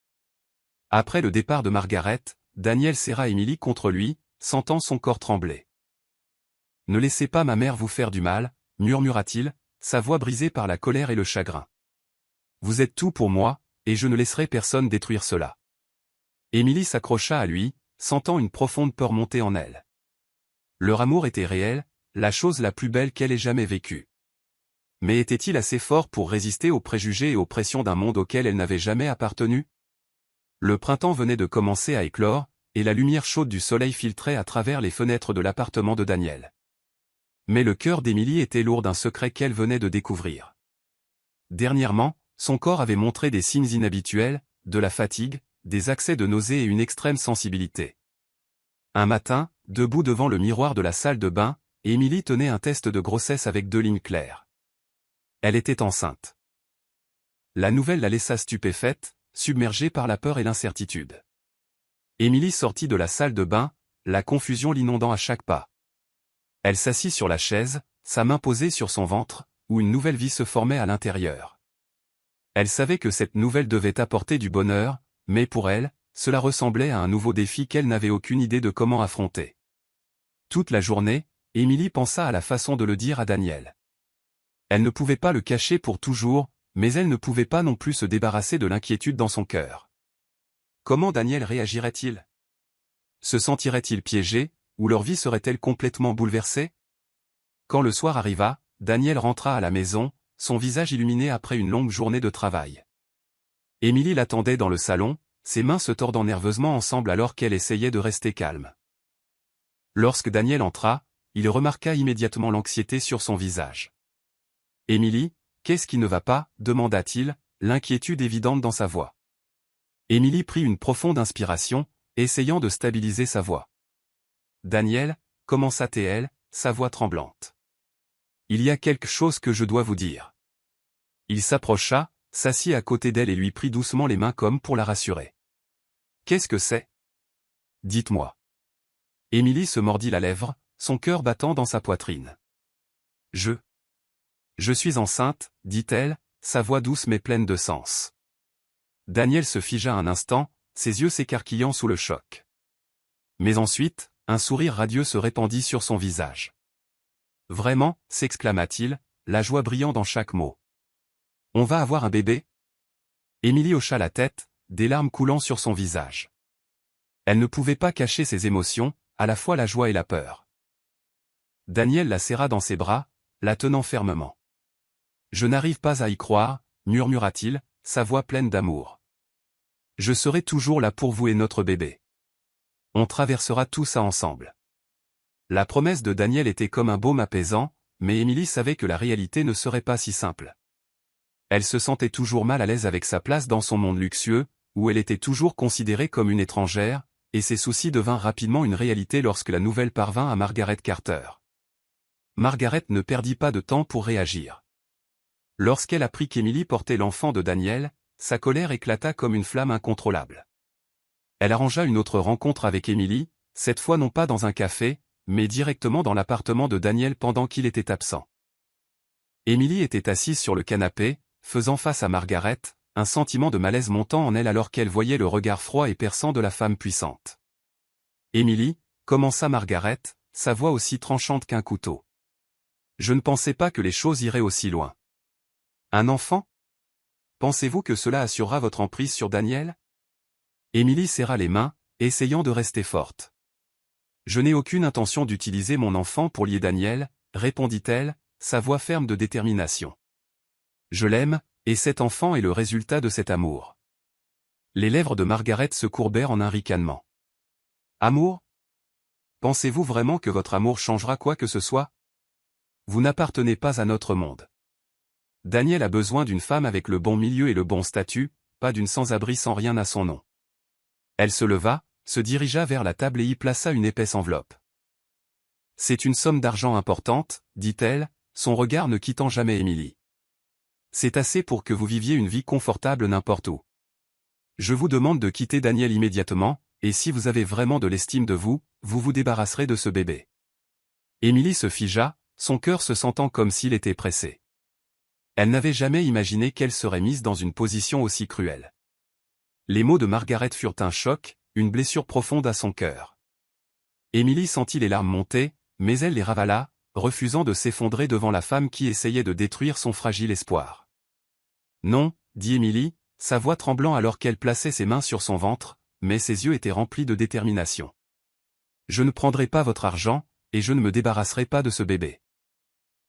Après le départ de Margaret, Daniel serra Émilie contre lui, sentant son corps trembler. « Ne laissez pas ma mère vous faire du mal, » murmura-t-il, sa voix brisée par la colère et le chagrin. « Vous êtes tout pour moi, et je ne laisserai personne détruire cela. » Émilie s'accrocha à lui, sentant une profonde peur monter en elle. Leur amour était réel, la chose la plus belle qu'elle ait jamais vécue. Mais était-il assez fort pour résister aux préjugés et aux pressions d'un monde auquel elle n'avait jamais appartenu? Le printemps venait de commencer à éclore, et la lumière chaude du soleil filtrait à travers les fenêtres de l'appartement de Daniel. Mais le cœur d'Émilie était lourd d'un secret qu'elle venait de découvrir. Dernièrement, son corps avait montré des signes inhabituels, de la fatigue, des accès de nausée et une extrême sensibilité. Un matin, debout devant le miroir de la salle de bain, Émilie tenait un test de grossesse avec 2 lignes claires. Elle était enceinte. La nouvelle la laissa stupéfaite, submergée par la peur et l'incertitude. Émilie sortit de la salle de bain, la confusion l'inondant à chaque pas. Elle s'assit sur la chaise, sa main posée sur son ventre, où une nouvelle vie se formait à l'intérieur. Elle savait que cette nouvelle devait apporter du bonheur, mais pour elle, cela ressemblait à un nouveau défi qu'elle n'avait aucune idée de comment affronter. Toute la journée, Émilie pensa à la façon de le dire à Daniel. Elle ne pouvait pas le cacher pour toujours, mais elle ne pouvait pas non plus se débarrasser de l'inquiétude dans son cœur. Comment Daniel réagirait-il? Se sentirait-il piégé, ou leur vie serait-elle complètement bouleversée? Quand le soir arriva, Daniel rentra à la maison, son visage illuminé après une longue journée de travail. Émilie l'attendait dans le salon, ses mains se tordant nerveusement ensemble alors qu'elle essayait de rester calme. Lorsque Daniel entra, il remarqua immédiatement l'anxiété sur son visage. « Émilie, qu'est-ce qui ne va pas ?» demanda-t-il, l'inquiétude évidente dans sa voix. Émilie prit une profonde inspiration, essayant de stabiliser sa voix. « Daniel, commença-t-elle, sa voix tremblante. « Il y a quelque chose que je dois vous dire. » Il s'approcha, s'assit à côté d'elle et lui prit doucement les mains comme pour la rassurer. « Qu'est-ce que c'est? Dites-moi. » Émilie se mordit la lèvre, son cœur battant dans sa poitrine. Je suis enceinte, dit-elle, sa voix douce mais pleine de sens. Daniel se figea un instant, ses yeux s'écarquillant sous le choc. Mais ensuite, un sourire radieux se répandit sur son visage. Vraiment, s'exclama-t-il, la joie brillant dans chaque mot. On va avoir un bébé? Émilie hocha la tête, des larmes coulant sur son visage. Elle ne pouvait pas cacher ses émotions, à la fois la joie et la peur. Daniel la serra dans ses bras, la tenant fermement. Je n'arrive pas à y croire, murmura-t-il, sa voix pleine d'amour. Je serai toujours là pour vous et notre bébé. On traversera tout ça ensemble. La promesse de Daniel était comme un baume apaisant, mais Émilie savait que la réalité ne serait pas si simple. Elle se sentait toujours mal à l'aise avec sa place dans son monde luxueux, où elle était toujours considérée comme une étrangère, et ses soucis devinrent rapidement une réalité lorsque la nouvelle parvint à Margaret Carter. Margaret ne perdit pas de temps pour réagir. Lorsqu'elle apprit qu'Émilie portait l'enfant de Daniel, sa colère éclata comme une flamme incontrôlable. Elle arrangea une autre rencontre avec Émilie, cette fois non pas dans un café, mais directement dans l'appartement de Daniel pendant qu'il était absent. Émilie était assise sur le canapé, faisant face à Margaret, un sentiment de malaise montant en elle alors qu'elle voyait le regard froid et perçant de la femme puissante. « Émilie, commença Margaret, sa voix aussi tranchante qu'un couteau. Je ne pensais pas que les choses iraient aussi loin. Un enfant? Pensez-vous que cela assurera votre emprise sur Daniel? » Émilie serra les mains, essayant de rester forte. « Je n'ai aucune intention d'utiliser mon enfant pour lier Daniel, répondit-elle, sa voix ferme de détermination. Je l'aime, et cet enfant est le résultat de cet amour. Les lèvres de Margaret se courbèrent en un ricanement. Amour? Pensez-vous vraiment que votre amour changera quoi que ce soit? Vous n'appartenez pas à notre monde. Daniel a besoin d'une femme avec le bon milieu et le bon statut, pas d'une sans-abri sans rien à son nom. Elle se leva, se dirigea vers la table et y plaça une épaisse enveloppe. C'est une somme d'argent importante, dit-elle, son regard ne quittant jamais Émilie. C'est assez pour que vous viviez une vie confortable n'importe où. Je vous demande de quitter Daniel immédiatement, et si vous avez vraiment de l'estime de vous, vous vous débarrasserez de ce bébé. Émilie se figea, son cœur se sentant comme s'il était pressé. Elle n'avait jamais imaginé qu'elle serait mise dans une position aussi cruelle. Les mots de Margaret furent un choc, une blessure profonde à son cœur. Émilie sentit les larmes monter, mais elle les ravala, refusant de s'effondrer devant la femme qui essayait de détruire son fragile espoir. Non, dit Émilie, sa voix tremblant alors qu'elle plaçait ses mains sur son ventre, mais ses yeux étaient remplis de détermination. Je ne prendrai pas votre argent, et je ne me débarrasserai pas de ce bébé.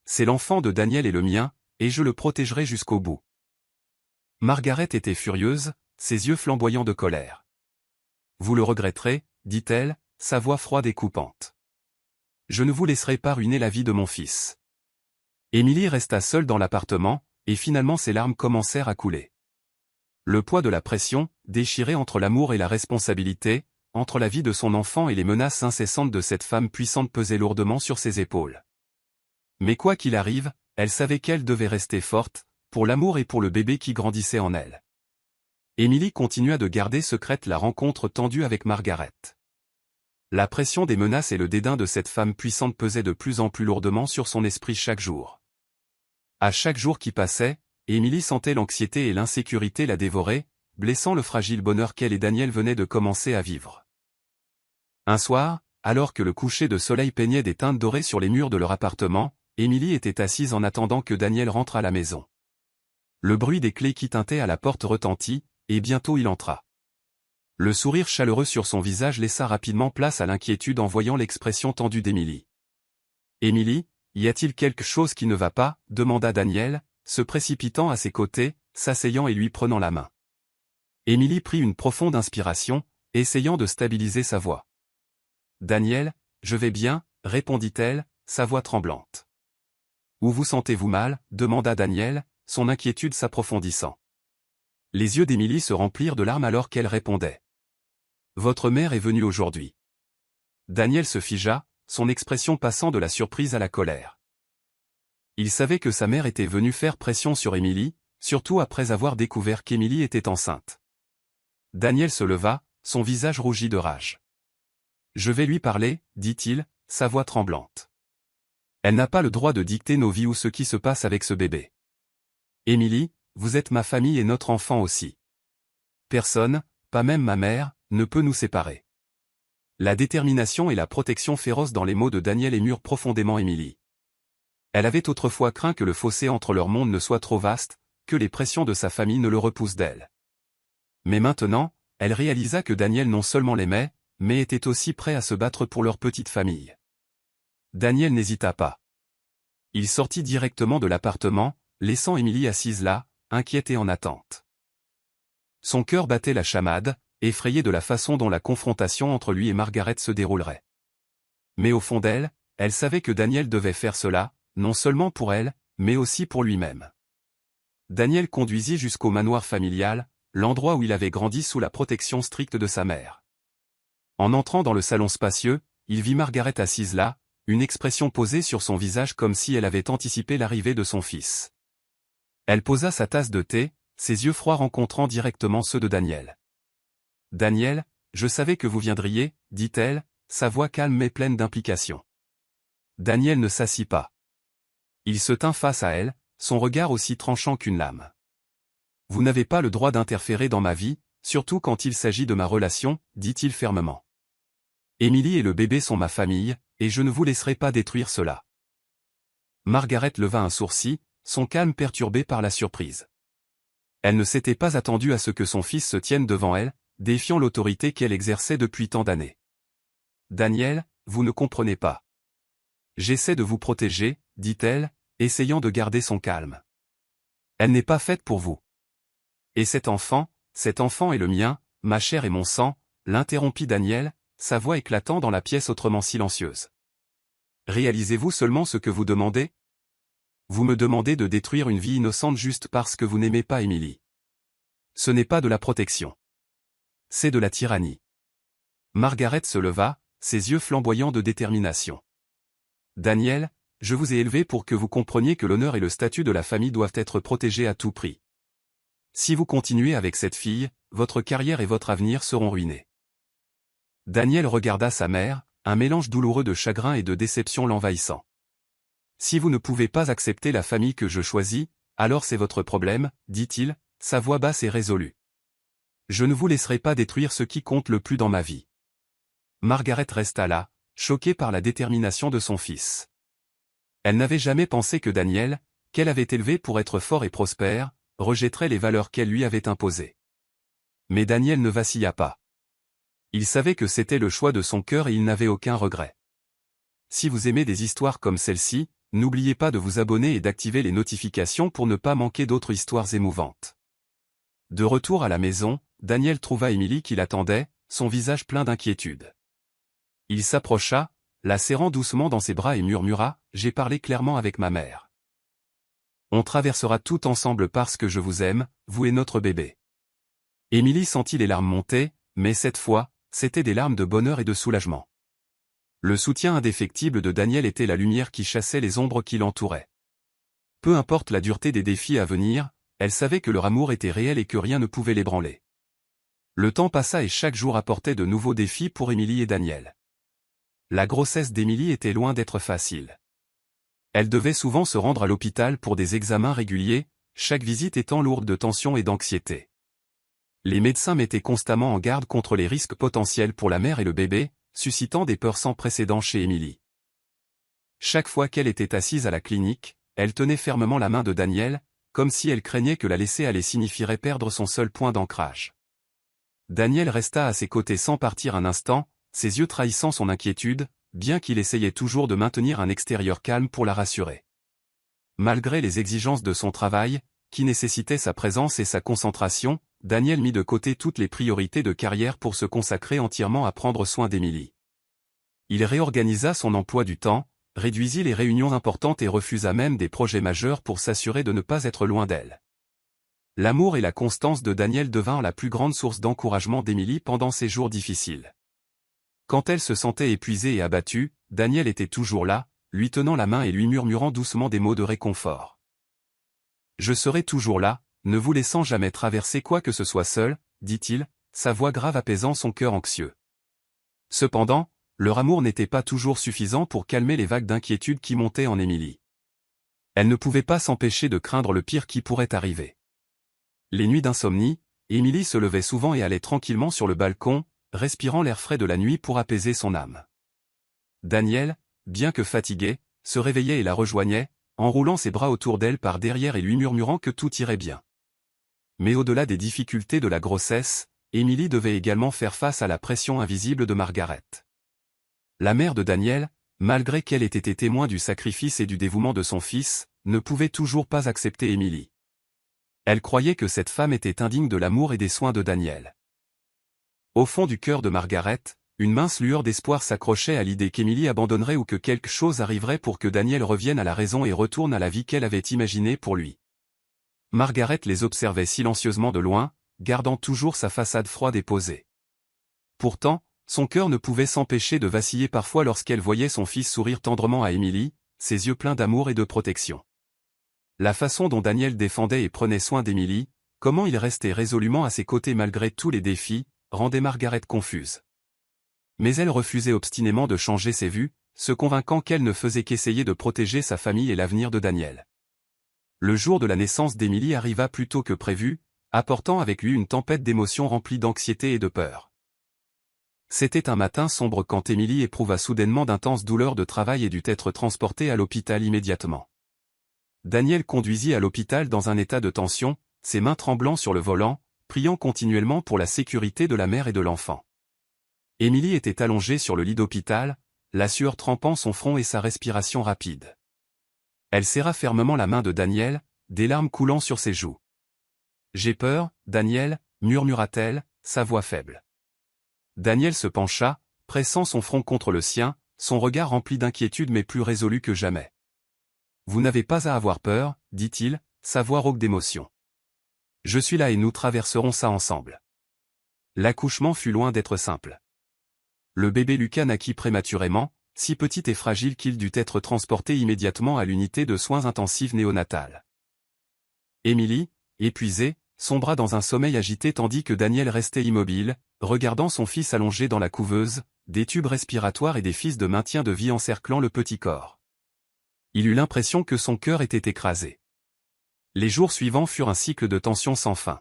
C'est l'enfant de Daniel et le mien, et je le protégerai jusqu'au bout. Margaret était furieuse, ses yeux flamboyants de colère. Vous le regretterez, dit-elle, sa voix froide et coupante. Je ne vous laisserai pas ruiner la vie de mon fils. Émilie resta seule dans l'appartement, et finalement ses larmes commencèrent à couler. Le poids de la pression, déchiré entre l'amour et la responsabilité, entre la vie de son enfant et les menaces incessantes de cette femme puissante pesait lourdement sur ses épaules. Mais quoi qu'il arrive, elle savait qu'elle devait rester forte, pour l'amour et pour le bébé qui grandissait en elle. Émilie continua de garder secrète la rencontre tendue avec Margaret. La pression des menaces et le dédain de cette femme puissante pesaient de plus en plus lourdement sur son esprit chaque jour. À chaque jour qui passait, Émilie sentait l'anxiété et l'insécurité la dévorer, blessant le fragile bonheur qu'elle et Daniel venaient de commencer à vivre. Un soir, alors que le coucher de soleil peignait des teintes dorées sur les murs de leur appartement, Émilie était assise en attendant que Daniel rentre à la maison. Le bruit des clés qui tintaient à la porte retentit, et bientôt il entra. Le sourire chaleureux sur son visage laissa rapidement place à l'inquiétude en voyant l'expression tendue d'Émilie. « Émilie, y a-t-il quelque chose qui ne va pas ?» demanda Daniel, se précipitant à ses côtés, s'asseyant et lui prenant la main. Émilie prit une profonde inspiration, essayant de stabiliser sa voix. « Daniel, je vais bien, » répondit-elle, sa voix tremblante. « Où vous sentez-vous mal ?» demanda Daniel, son inquiétude s'approfondissant. Les yeux d'Émilie se remplirent de larmes alors qu'elle répondait. « Votre mère est venue aujourd'hui. » Daniel se figea, son expression passant de la surprise à la colère. Il savait que sa mère était venue faire pression sur Émilie, surtout après avoir découvert qu'Émilie était enceinte. Daniel se leva, son visage rougi de rage. « Je vais lui parler, dit-il, sa voix tremblante. Elle n'a pas le droit de dicter nos vies ou ce qui se passe avec ce bébé. Émilie, vous êtes ma famille et notre enfant aussi. Personne, pas même ma mère, ne peut nous séparer. La détermination et la protection féroce dans les mots de Daniel émurent profondément Émilie. Elle avait autrefois craint que le fossé entre leur monde ne soit trop vaste, que les pressions de sa famille ne le repoussent d'elle. Mais maintenant, elle réalisa que Daniel non seulement l'aimait, mais était aussi prêt à se battre pour leur petite famille. Daniel n'hésita pas. Il sortit directement de l'appartement, laissant Émilie assise là, inquiète et en attente. Son cœur battait la chamade, effrayé de la façon dont la confrontation entre lui et Margaret se déroulerait. Mais au fond d'elle, elle savait que Daniel devait faire cela, non seulement pour elle, mais aussi pour lui-même. Daniel conduisit jusqu'au manoir familial, l'endroit où il avait grandi sous la protection stricte de sa mère. En entrant dans le salon spacieux, il vit Margaret assise là, une expression posée sur son visage comme si elle avait anticipé l'arrivée de son fils. Elle posa sa tasse de thé, ses yeux froids rencontrant directement ceux de Daniel. « Daniel, je savais que vous viendriez, dit-elle, sa voix calme mais pleine d'implication. Daniel ne s'assit pas. Il se tint face à elle, son regard aussi tranchant qu'une lame. « Vous n'avez pas le droit d'interférer dans ma vie, surtout quand il s'agit de ma relation, dit-il fermement. Émilie et le bébé sont ma famille, et je ne vous laisserai pas détruire cela. » Margaret leva un sourcil, son calme perturbé par la surprise. Elle ne s'était pas attendue à ce que son fils se tienne devant elle, défiant l'autorité qu'elle exerçait depuis tant d'années. « Daniel, vous ne comprenez pas. J'essaie de vous protéger, dit-elle, essayant de garder son calme. Elle n'est pas faite pour vous. Et cet enfant est le mien, ma chair et mon sang, l'interrompit Daniel, sa voix éclatant dans la pièce autrement silencieuse. Réalisez-vous seulement ce que vous demandez? Vous me demandez de détruire une vie innocente juste parce que vous n'aimez pas Émilie. Ce n'est pas de la protection. C'est de la tyrannie. Margaret se leva, ses yeux flamboyants de détermination. Daniel, je vous ai élevé pour que vous compreniez que l'honneur et le statut de la famille doivent être protégés à tout prix. Si vous continuez avec cette fille, votre carrière et votre avenir seront ruinés. Daniel regarda sa mère, un mélange douloureux de chagrin et de déception l'envahissant. Si vous ne pouvez pas accepter la famille que je choisis, alors c'est votre problème, dit-il, sa voix basse et résolue. Je ne vous laisserai pas détruire ce qui compte le plus dans ma vie. Margaret resta là, choquée par la détermination de son fils. Elle n'avait jamais pensé que Daniel, qu'elle avait élevé pour être fort et prospère, rejetterait les valeurs qu'elle lui avait imposées. Mais Daniel ne vacilla pas. Il savait que c'était le choix de son cœur et il n'avait aucun regret. Si vous aimez des histoires comme celle-ci, n'oubliez pas de vous abonner et d'activer les notifications pour ne pas manquer d'autres histoires émouvantes. De retour à la maison, Daniel trouva Émilie qui l'attendait, son visage plein d'inquiétude. Il s'approcha, la serrant doucement dans ses bras et murmura « J'ai parlé clairement avec ma mère. On traversera tout ensemble parce que je vous aime, vous et notre bébé. » Émilie sentit les larmes monter, mais cette fois, c'étaient des larmes de bonheur et de soulagement. Le soutien indéfectible de Daniel était la lumière qui chassait les ombres qui l'entouraient. Peu importe la dureté des défis à venir, elle savait que leur amour était réel et que rien ne pouvait l'ébranler. Le temps passa et chaque jour apportait de nouveaux défis pour Émilie et Daniel. La grossesse d'Émilie était loin d'être facile. Elle devait souvent se rendre à l'hôpital pour des examens réguliers, chaque visite étant lourde de tension et d'anxiété. Les médecins mettaient constamment en garde contre les risques potentiels pour la mère et le bébé, suscitant des peurs sans précédent chez Émilie. Chaque fois qu'elle était assise à la clinique, elle tenait fermement la main de Daniel, comme si elle craignait que la laisser aller signifierait perdre son seul point d'ancrage. Daniel resta à ses côtés sans partir un instant, ses yeux trahissant son inquiétude, bien qu'il essayait toujours de maintenir un extérieur calme pour la rassurer. Malgré les exigences de son travail, qui nécessitaient sa présence et sa concentration, Daniel mit de côté toutes les priorités de carrière pour se consacrer entièrement à prendre soin d'Émilie. Il réorganisa son emploi du temps, réduisit les réunions importantes et refusa même des projets majeurs pour s'assurer de ne pas être loin d'elle. L'amour et la constance de Daniel devinrent la plus grande source d'encouragement d'Émilie pendant ces jours difficiles. Quand elle se sentait épuisée et abattue, Daniel était toujours là, lui tenant la main et lui murmurant doucement des mots de réconfort. « Je serai toujours là, ne vous laissant jamais traverser quoi que ce soit seul, dit-il, sa voix grave apaisant son cœur anxieux. Cependant, leur amour n'était pas toujours suffisant pour calmer les vagues d'inquiétude qui montaient en Émilie. Elle ne pouvait pas s'empêcher de craindre le pire qui pourrait arriver. Les nuits d'insomnie, Émilie se levait souvent et allait tranquillement sur le balcon, respirant l'air frais de la nuit pour apaiser son âme. Daniel, bien que fatigué, se réveillait et la rejoignait, enroulant ses bras autour d'elle par derrière et lui murmurant que tout irait bien. Mais au-delà des difficultés de la grossesse, Émilie devait également faire face à la pression invisible de Margaret. La mère de Daniel, malgré qu'elle ait été témoin du sacrifice et du dévouement de son fils, ne pouvait toujours pas accepter Émilie. Elle croyait que cette femme était indigne de l'amour et des soins de Daniel. Au fond du cœur de Margaret, une mince lueur d'espoir s'accrochait à l'idée qu'Émilie abandonnerait ou que quelque chose arriverait pour que Daniel revienne à la raison et retourne à la vie qu'elle avait imaginée pour lui. Margaret les observait silencieusement de loin, gardant toujours sa façade froide et posée. Pourtant, son cœur ne pouvait s'empêcher de vaciller parfois lorsqu'elle voyait son fils sourire tendrement à Émilie, ses yeux pleins d'amour et de protection. La façon dont Daniel défendait et prenait soin d'Émilie, comment il restait résolument à ses côtés malgré tous les défis, rendait Margaret confuse. Mais elle refusait obstinément de changer ses vues, se convainquant qu'elle ne faisait qu'essayer de protéger sa famille et l'avenir de Daniel. Le jour de la naissance d'Émilie arriva plus tôt que prévu, apportant avec lui une tempête d'émotions remplies d'anxiété et de peur. C'était un matin sombre quand Émilie éprouva soudainement d'intenses douleurs de travail et dut être transportée à l'hôpital immédiatement. Daniel conduisit à l'hôpital dans un état de tension, ses mains tremblant sur le volant, priant continuellement pour la sécurité de la mère et de l'enfant. Émilie était allongée sur le lit d'hôpital, la sueur trempant son front et sa respiration rapide. Elle serra fermement la main de Daniel, des larmes coulant sur ses joues. « J'ai peur, Daniel » murmura-t-elle, sa voix faible. Daniel se pencha, pressant son front contre le sien, son regard rempli d'inquiétude mais plus résolu que jamais. « Vous n'avez pas à avoir peur, dit-il, sa voix rauque d'émotion. Je suis là et nous traverserons ça ensemble. » L'accouchement fut loin d'être simple. Le bébé Lucas naquit prématurément, si petit et fragile qu'il dut être transporté immédiatement à l'unité de soins intensifs néonatales. Émilie, épuisée, sombra dans un sommeil agité tandis que Daniel restait immobile, regardant son fils allongé dans la couveuse, des tubes respiratoires et des fils de maintien de vie encerclant le petit corps. Il eut l'impression que son cœur était écrasé. Les jours suivants furent un cycle de tension sans fin.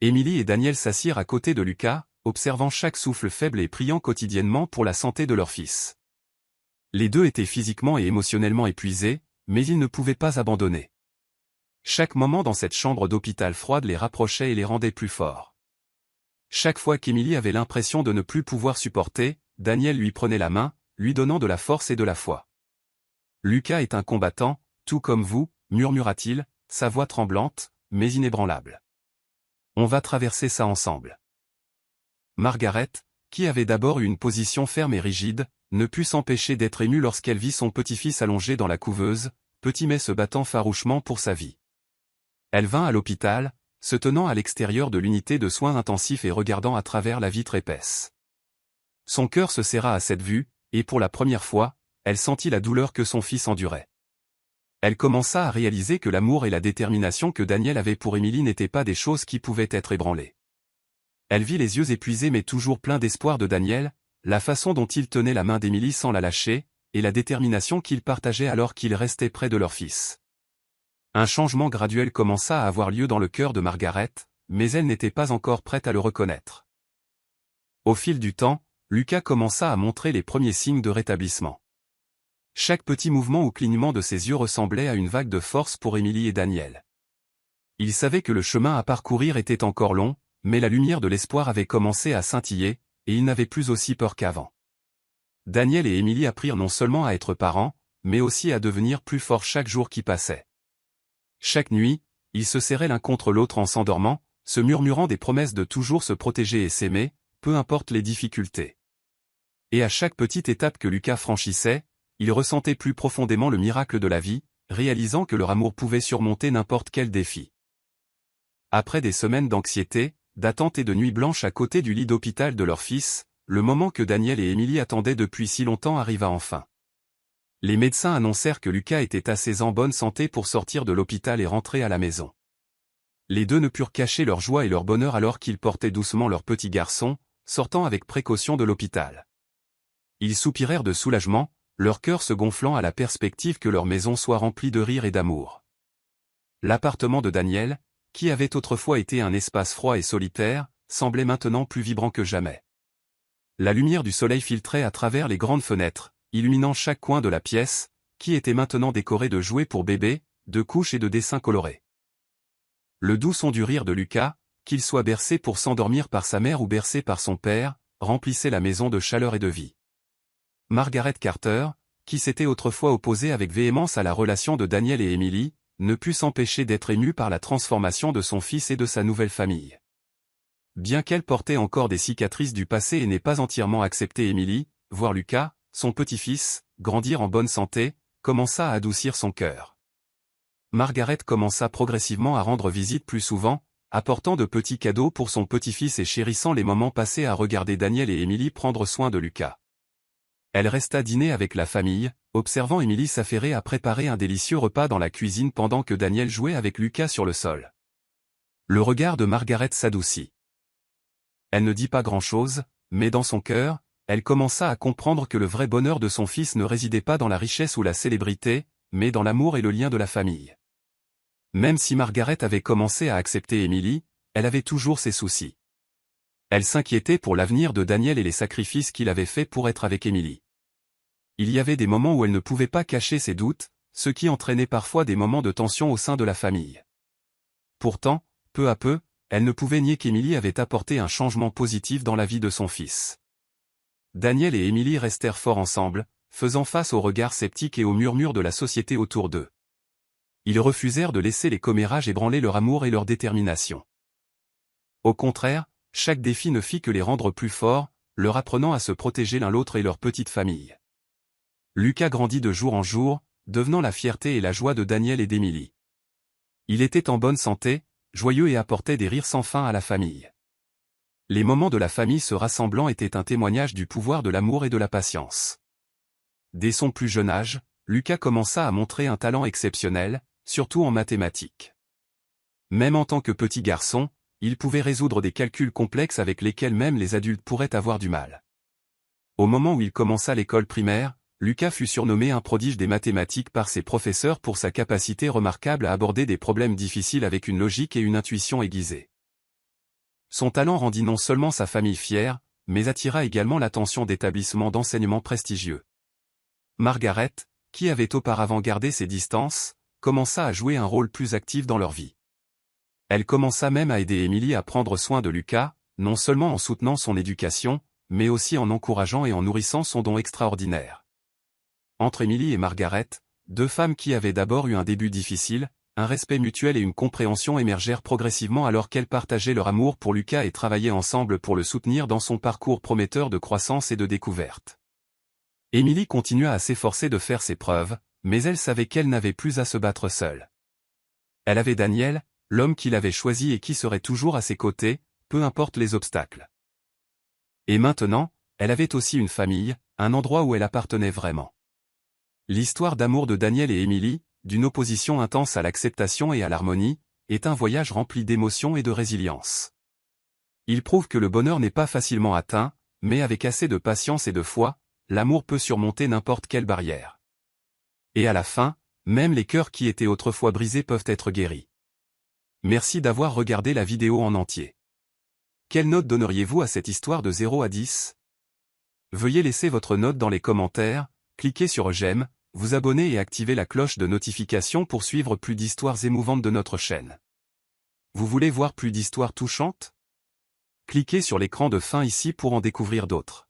Émilie et Daniel s'assirent à côté de Lucas, observant chaque souffle faible et priant quotidiennement pour la santé de leur fils. Les deux étaient physiquement et émotionnellement épuisés, mais ils ne pouvaient pas abandonner. Chaque moment dans cette chambre d'hôpital froide les rapprochait et les rendait plus forts. Chaque fois qu'Émilie avait l'impression de ne plus pouvoir supporter, Daniel lui prenait la main, lui donnant de la force et de la foi. « Lucas est un combattant, tout comme vous, » murmura-t-il, sa voix tremblante, mais inébranlable. « On va traverser ça ensemble. » Margaret, qui avait d'abord eu une position ferme et rigide, ne put s'empêcher d'être émue lorsqu'elle vit son petit-fils allongé dans la couveuse, petit mais se battant farouchement pour sa vie. Elle vint à l'hôpital, se tenant à l'extérieur de l'unité de soins intensifs et regardant à travers la vitre épaisse. Son cœur se serra à cette vue, et pour la première fois, elle sentit la douleur que son fils endurait. Elle commença à réaliser que l'amour et la détermination que Daniel avait pour Émilie n'étaient pas des choses qui pouvaient être ébranlées. Elle vit les yeux épuisés mais toujours pleins d'espoir de Daniel, la façon dont il tenait la main d'Émilie sans la lâcher, et la détermination qu'ils partageaient alors qu'ils restaient près de leur fils. Un changement graduel commença à avoir lieu dans le cœur de Margaret, mais elle n'était pas encore prête à le reconnaître. Au fil du temps, Lucas commença à montrer les premiers signes de rétablissement. Chaque petit mouvement ou clignement de ses yeux ressemblait à une vague de force pour Émilie et Daniel. Il savait que le chemin à parcourir était encore long, mais la lumière de l'espoir avait commencé à scintiller, et il n'avait plus aussi peur qu'avant. Daniel et Émilie apprirent non seulement à être parents, mais aussi à devenir plus forts chaque jour qui passait. Chaque nuit, ils se serraient l'un contre l'autre en s'endormant, se murmurant des promesses de toujours se protéger et s'aimer, peu importe les difficultés. Et à chaque petite étape que Lucas franchissait, il ressentait plus profondément le miracle de la vie, réalisant que leur amour pouvait surmonter n'importe quel défi. Après des semaines d'anxiété, d'attente et de nuits blanches à côté du lit d'hôpital de leur fils, le moment que Daniel et Émilie attendaient depuis si longtemps arriva enfin. Les médecins annoncèrent que Lucas était assez en bonne santé pour sortir de l'hôpital et rentrer à la maison. Les deux ne purent cacher leur joie et leur bonheur alors qu'ils portaient doucement leur petit garçon, sortant avec précaution de l'hôpital. Ils soupirèrent de soulagement, leur cœur se gonflant à la perspective que leur maison soit remplie de rire et d'amour. L'appartement de Daniel, qui avait autrefois été un espace froid et solitaire, semblait maintenant plus vibrant que jamais. La lumière du soleil filtrait à travers les grandes fenêtres, illuminant chaque coin de la pièce, qui était maintenant décorée de jouets pour bébés, de couches et de dessins colorés. Le doux son du rire de Lucas, qu'il soit bercé pour s'endormir par sa mère ou bercé par son père, remplissait la maison de chaleur et de vie. Margaret Carter, qui s'était autrefois opposée avec véhémence à la relation de Daniel et Emily, ne put s'empêcher d'être émue par la transformation de son fils et de sa nouvelle famille. Bien qu'elle portait encore des cicatrices du passé et n'ait pas entièrement accepté Emily, voir Lucas, son petit-fils, grandir en bonne santé, commença à adoucir son cœur. Margaret commença progressivement à rendre visite plus souvent, apportant de petits cadeaux pour son petit-fils et chérissant les moments passés à regarder Daniel et Emily prendre soin de Lucas. Elle resta dîner avec la famille, observant Emily s'affairer à préparer un délicieux repas dans la cuisine pendant que Daniel jouait avec Lucas sur le sol. Le regard de Margaret s'adoucit. Elle ne dit pas grand-chose, mais dans son cœur, elle commença à comprendre que le vrai bonheur de son fils ne résidait pas dans la richesse ou la célébrité, mais dans l'amour et le lien de la famille. Même si Margaret avait commencé à accepter Emily, elle avait toujours ses soucis. Elle s'inquiétait pour l'avenir de Daniel et les sacrifices qu'il avait faits pour être avec Emily. Il y avait des moments où elle ne pouvait pas cacher ses doutes, ce qui entraînait parfois des moments de tension au sein de la famille. Pourtant, peu à peu, elle ne pouvait nier qu'Emily avait apporté un changement positif dans la vie de son fils. Daniel et Emily restèrent forts ensemble, faisant face aux regards sceptiques et aux murmures de la société autour d'eux. Ils refusèrent de laisser les commérages ébranler leur amour et leur détermination. Au contraire, chaque défi ne fit que les rendre plus forts, leur apprenant à se protéger l'un l'autre et leur petite famille. Lucas grandit de jour en jour, devenant la fierté et la joie de Daniel et d'Emily. Il était en bonne santé, joyeux et apportait des rires sans fin à la famille. Les moments de la famille se rassemblant étaient un témoignage du pouvoir de l'amour et de la patience. Dès son plus jeune âge, Lucas commença à montrer un talent exceptionnel, surtout en mathématiques. Même en tant que petit garçon, il pouvait résoudre des calculs complexes avec lesquels même les adultes pourraient avoir du mal. Au moment où il commença l'école primaire, Lucas fut surnommé un prodige des mathématiques par ses professeurs pour sa capacité remarquable à aborder des problèmes difficiles avec une logique et une intuition aiguisées. Son talent rendit non seulement sa famille fière, mais attira également l'attention d'établissements d'enseignement prestigieux. Margaret, qui avait auparavant gardé ses distances, commença à jouer un rôle plus actif dans leur vie. Elle commença même à aider Emily à prendre soin de Lucas, non seulement en soutenant son éducation, mais aussi en encourageant et en nourrissant son don extraordinaire. Entre Emily et Margaret, deux femmes qui avaient d'abord eu un début difficile, un respect mutuel et une compréhension émergèrent progressivement alors qu'elles partageaient leur amour pour Lucas et travaillaient ensemble pour le soutenir dans son parcours prometteur de croissance et de découverte. Emily continua à s'efforcer de faire ses preuves, mais elle savait qu'elle n'avait plus à se battre seule. Elle avait Daniel, l'homme qu'il avait choisi et qui serait toujours à ses côtés, peu importe les obstacles. Et maintenant, elle avait aussi une famille, un endroit où elle appartenait vraiment. L'histoire d'amour de Daniel et Emily, d'une opposition intense à l'acceptation et à l'harmonie, est un voyage rempli d'émotions et de résilience. Il prouve que le bonheur n'est pas facilement atteint, mais avec assez de patience et de foi, l'amour peut surmonter n'importe quelle barrière. Et à la fin, même les cœurs qui étaient autrefois brisés peuvent être guéris. Merci d'avoir regardé la vidéo en entier. Quelle note donneriez-vous à cette histoire de 0 à 10 ? Veuillez laisser votre note dans les commentaires, cliquez sur j'aime, vous abonner et activer la cloche de notification pour suivre plus d'histoires émouvantes de notre chaîne. Vous voulez voir plus d'histoires touchantes ? Cliquez sur l'écran de fin ici pour en découvrir d'autres.